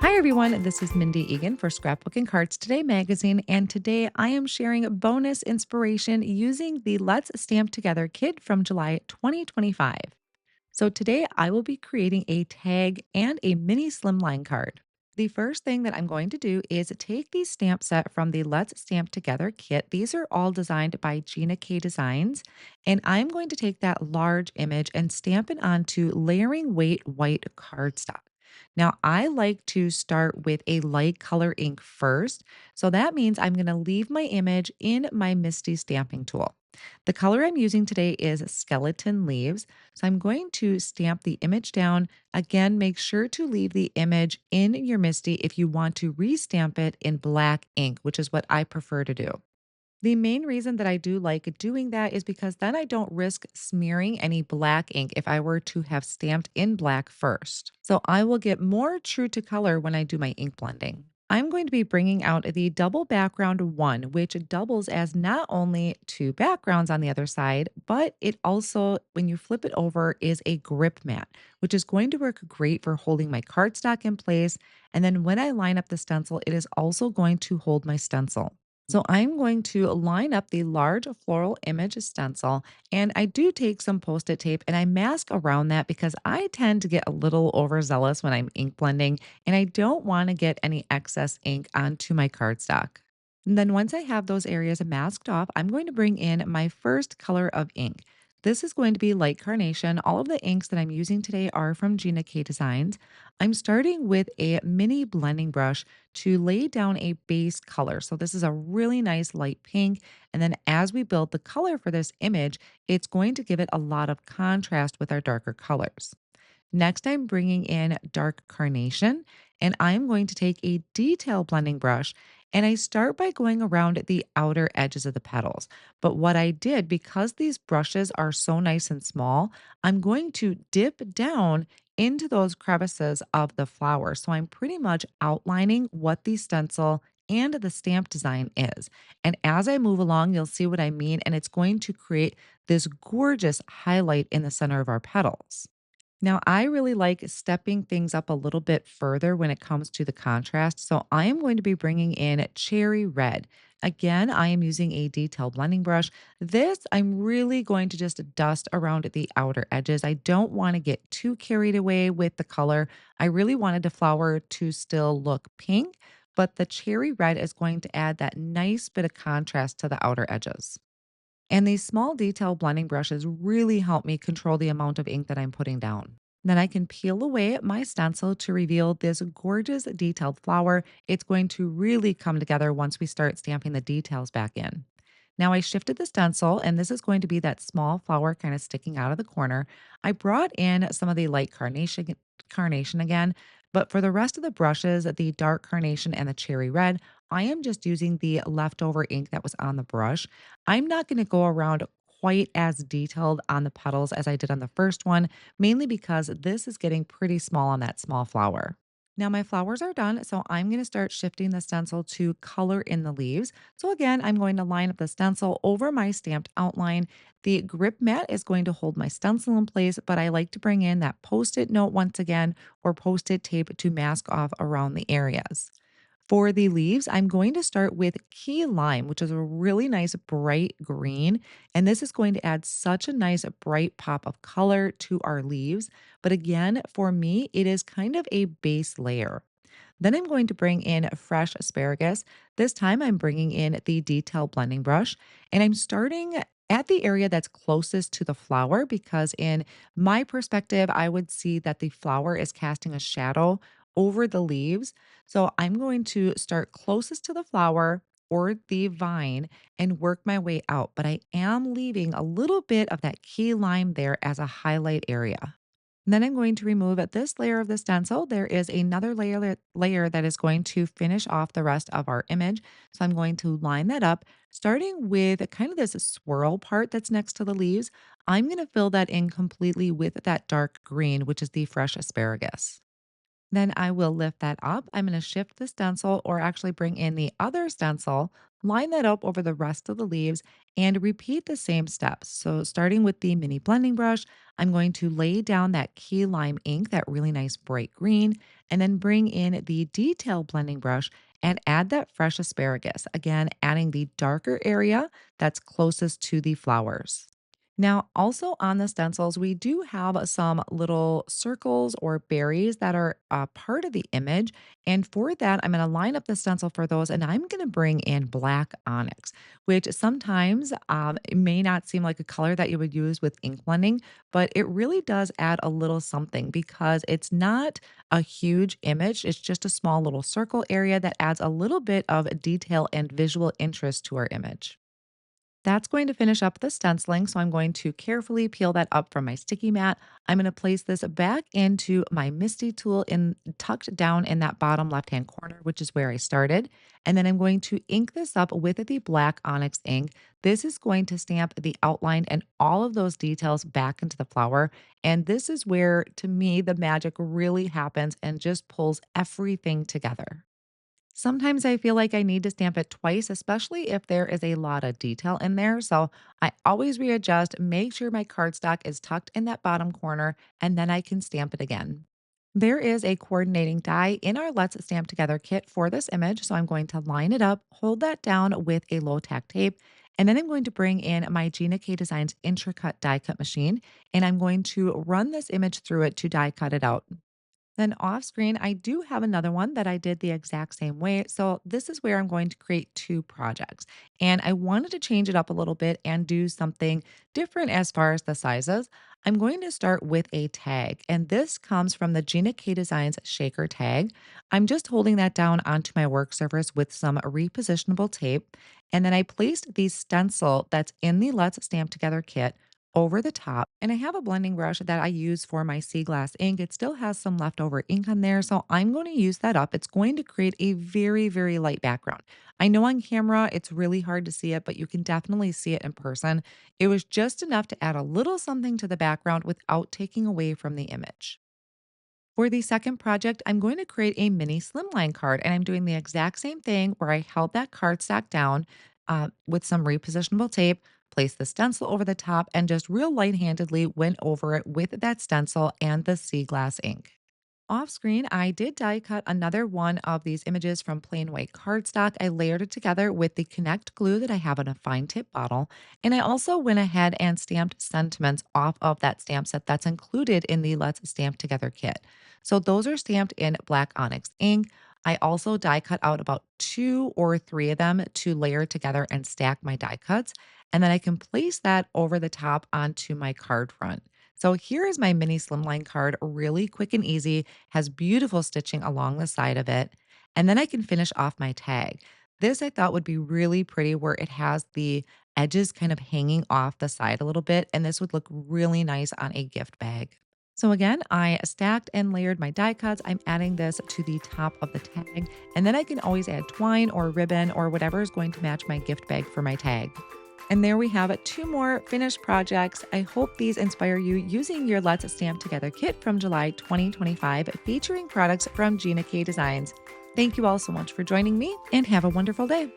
Hi, everyone. This is Mindy Eggen for Scrapbook and Cards Today magazine. And today I am sharing bonus inspiration using the Let's Stamp Together kit from July 2025. So today I will be creating a tag and a mini slimline card. The first thing that I'm going to do is take the stamp set from the Let's Stamp Together kit. These are all designed by Gina K Designs. And I'm going to take that large image and stamp it onto layering weight white cardstock. Now, I like to start with a light color ink first. So that means I'm going to leave my image in my Misty stamping tool. The color I'm using today is Skeleton Leaves. So I'm going to stamp the image down. Again, make sure to leave the image in your Misty if you want to restamp it in black ink, which is what I prefer to do. The main reason that I do like doing that is because then I don't risk smearing any black ink if I were to have stamped in black first. So I will get more true to color when I do my ink blending. I'm going to be bringing out the double background one, which doubles as not only two backgrounds on the other side, but it also, when you flip it over, is a grip mat, which is going to work great for holding my cardstock in place. And then when I line up the stencil, it is also going to hold my stencil. So I'm going to line up the large floral image stencil, and I do take some post-it tape and I mask around that because I tend to get a little overzealous when I'm ink blending and I don't want to get any excess ink onto my cardstock. And then once I have those areas masked off, I'm going to bring in my first color of ink. This is going to be light carnation. All of the inks that I'm using today are from Gina K Designs. I'm starting with a mini blending brush to lay down a base color. So this is a really nice light pink. And then as we build the color for this image, it's going to give it a lot of contrast with our darker colors. Next, I'm bringing in dark carnation and I'm going to take a detail blending brush and I start by going around the outer edges of the petals. But what I did, because these brushes are so nice and small, I'm going to dip down into those crevices of the flower. So I'm pretty much outlining what the stencil and the stamp design is. And as I move along, you'll see what I mean. And it's going to create this gorgeous highlight in the center of our petals. Now, I really like stepping things up a little bit further when it comes to the contrast. So I am going to be bringing in cherry red. Again, I am using a detail blending brush. This, I'm really going to just dust around the outer edges. I don't want to get too carried away with the color. I really wanted the flower to still look pink, but the cherry red is going to add that nice bit of contrast to the outer edges. And these small detail blending brushes really help me control the amount of ink that I'm putting down. Then I can peel away my stencil to reveal this gorgeous detailed flower. It's going to really come together once we start stamping the details back in. Now I shifted the stencil, and this is going to be that small flower kind of sticking out of the corner. I brought in some of the light carnation again, but for the rest of the brushes, the dark carnation and the cherry red, I am just using the leftover ink that was on the brush. I'm not going to go around quite as detailed on the petals as I did on the first one, mainly because this is getting pretty small on that small flower. Now my flowers are done, so I'm going to start shifting the stencil to color in the leaves. So again, I'm going to line up the stencil over my stamped outline. The grip mat is going to hold my stencil in place, but I like to bring in that post-it note once again or post-it tape to mask off around the areas. For the leaves, I'm going to start with key lime, which is a really nice bright green. And this is going to add such a nice bright pop of color to our leaves. But again, for me, it is kind of a base layer. Then I'm going to bring in fresh asparagus. This time I'm bringing in the detail blending brush and I'm starting at the area that's closest to the flower because in my perspective, I would see that the flower is casting a shadow over the leaves. So I'm going to start closest to the flower or the vine and work my way out, but I am leaving a little bit of that key lime there as a highlight area. Then I'm going to remove this layer of the stencil. There is another layer that is going to finish off the rest of our image. So I'm going to line that up, starting with kind of this swirl part that's next to the leaves. I'm going to fill that in completely with that dark green, which is the fresh asparagus. Then I will lift that up. I'm going to shift the stencil or actually bring in the other stencil, Line that up over the rest of the leaves and repeat the same steps. So, starting with the mini blending brush, I'm going to lay down that key lime ink, that really nice bright green, and then bring in the detail blending brush and add that fresh asparagus. Again, adding the darker area that's closest to the flowers. Now, also on the stencils, we do have some little circles or berries that are a part of the image. And for that, I'm going to line up the stencil for those and I'm going to bring in black onyx, which sometimes it may not seem like a color that you would use with ink blending, but it really does add a little something because it's not a huge image. It's just a small little circle area that adds a little bit of detail and visual interest to our image. That's going to finish up the stenciling. So I'm going to carefully peel that up from my sticky mat. I'm going to place this back into my Misty tool in tucked down in that bottom left-hand corner, which is where I started. And then I'm going to ink this up with the black onyx ink. This is going to stamp the outline and all of those details back into the flower. And this is where, to me, the magic really happens and just pulls everything together. Sometimes I feel like I need to stamp it twice, especially if there is a lot of detail in there. So I always readjust, make sure my cardstock is tucked in that bottom corner, and then I can stamp it again. There is a coordinating die in our Let's Stamp Together kit for this image. So I'm going to line it up, hold that down with a low tack tape, and then I'm going to bring in my Gina K Designs Intracut die cut machine, and I'm going to run this image through it to die cut it out. Then off screen, I do have another one that I did the exact same way. So this is where I'm going to create two projects. And I wanted to change it up a little bit and do something different as far as the sizes. I'm going to start with a tag, and this comes from the Gina K Designs Shaker tag. I'm just holding that down onto my work surface with some repositionable tape. And then I placed the stencil that's in the Let's Stamp Together kit over the top. And I have a blending brush that I use for my sea glass ink. It still has some leftover ink on there. So I'm going to use that up. It's going to create a very, very light background. I know on camera it's really hard to see it, but you can definitely see it in person. It was just enough to add a little something to the background without taking away from the image. For the second project, I'm going to create a mini slimline card, and I'm doing the exact same thing where I held that cardstock down with some repositionable tape, placed the stencil over the top, and just real light-handedly went over it with that stencil and the sea glass ink. Off screen, I did die cut another one of these images from plain white cardstock. I layered it together with the Connect glue that I have in a fine tip bottle. And I also went ahead and stamped sentiments off of that stamp set that's included in the Let's Stamp Together kit. So those are stamped in black onyx ink. I also die cut out about two or three of them to layer together and stack my die cuts. And then I can place that over the top onto my card front. So here is my mini slimline card, really quick and easy, has beautiful stitching along the side of it. And then I can finish off my tag. This I thought would be really pretty where it has the edges kind of hanging off the side a little bit. And this would look really nice on a gift bag. So again, I stacked and layered my die cuts. I'm adding this to the top of the tag. And then I can always add twine or ribbon or whatever is going to match my gift bag for my tag. And there we have it, two more finished projects. I hope these inspire you using your Let's Stamp Together kit from July 2025, featuring products from Gina K Designs. Thank you all so much for joining me and have a wonderful day.